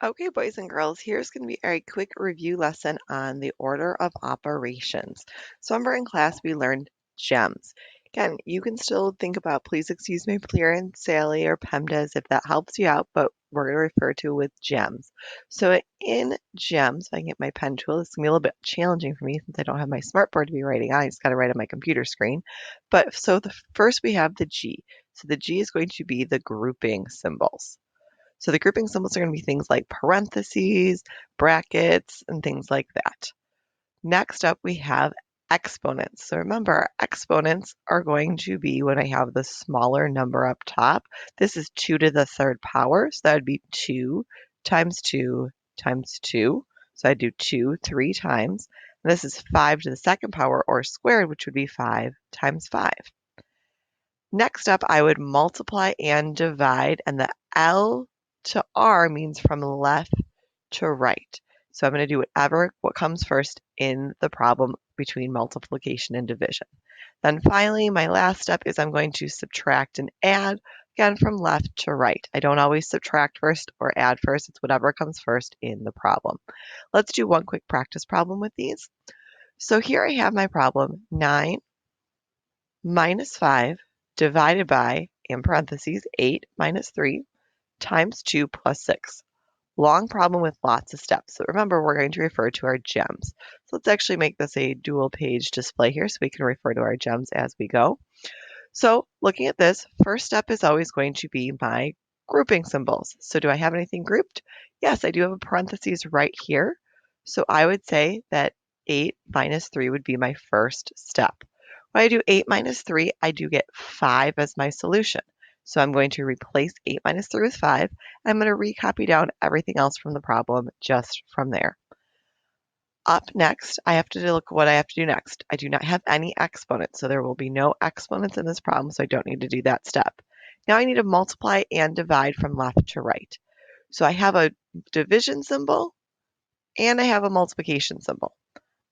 Okay, boys and girls, here's going to be a quick review lesson on the order of operations. So remember in class we learned GEMS. Again, you can still think about, please excuse me, Clear and Sally or PEMDAS if that helps you out, but we're going to refer to it with GEMS. So in GEMS, if I can get my pen tool, this is going to be a little bit challenging for me since I don't have my smartboard to be writing on. I just got to write on my computer screen. But so first we have the G. So the G is going to be the grouping symbols. So the grouping symbols are going to be things like parentheses, brackets, and things like that. Next up, we have exponents. So remember, exponents are going to be when I have the smaller number up top. This is 2 to the third power, so that would be 2 times 2 times 2. So I do 2 3 times. And this is 5 to the second power, or squared, which would be 5 times 5. Next up, I would multiply and divide, and the L to R means from left to right. So I'm going to do what comes first in the problem between multiplication and division. Then finally, my last step is I'm going to subtract and add, again from left to right. I don't always subtract first or add first. It's whatever comes first in the problem. Let's do one quick practice problem with these. So here I have my problem, 9 minus 5 divided by, in parentheses, 8 minus 3 times 2 plus 6. Long problem with lots of steps. So remember, we're going to refer to our GEMS. So let's actually make this a dual page display here so we can refer to our GEMS as we go. So looking at this, first step is always going to be my grouping symbols. So do I have anything grouped? Yes, I do have a parentheses right here. So I would say that 8 minus 3 would be my first step. When I do 8 minus 3, I do get 5 as my solution. So I'm going to replace 8 minus 3 with 5. And I'm going to recopy down everything else from the problem just from there. Up next, I have to look what I have to do next. I do not have any exponents, so there will be no exponents in this problem, so I don't need to do that step. Now I need to multiply and divide from left to right. So I have a division symbol and I have a multiplication symbol.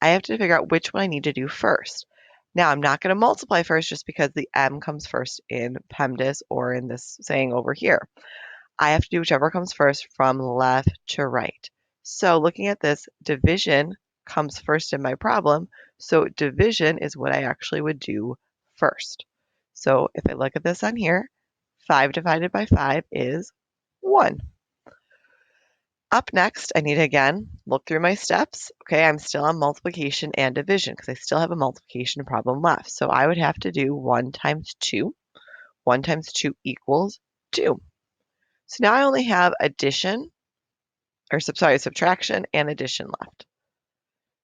I have to figure out which one I need to do first. Now I'm not going to multiply first just because the M comes first in PEMDAS or in this saying over here. I have to do whichever comes first from left to right. So looking at this, division comes first in my problem. So division is what I actually would do first. So if I look at this on here, 5 divided by 5 is 1. Up next, I need to again look through my steps. Okay, I'm still on multiplication and division because I still have a multiplication problem left. So I would have to do 1 times 2. 1 times 2 equals 2. So now I only have subtraction and addition left.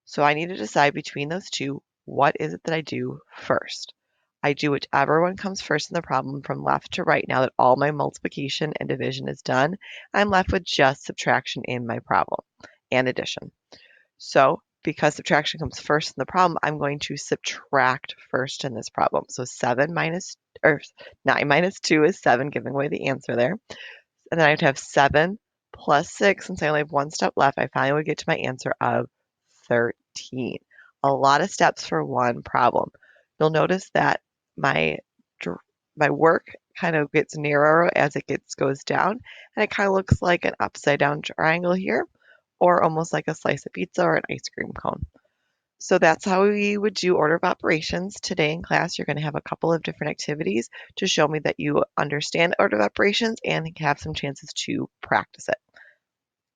So I need to decide between those two, what is it that I do first? I do whichever one comes first in the problem from left to right. Now that all my multiplication and division is done, I'm left with just subtraction in my problem and addition. So because subtraction comes first in the problem, I'm going to subtract first in this problem. So 9 minus 2 is 7, giving away the answer there. And then I'd have 7 plus 6, since I only have one step left, I finally would get to my answer of 13. A lot of steps for one problem. You'll notice that my my work kind of gets narrower as it goes down, and it kind of looks like an upside down triangle here, or almost like a slice of pizza or an ice cream cone. So that's how we would do order of operations. Today in class, you're going to have a couple of different activities to show me that you understand order of operations and have some chances to practice it.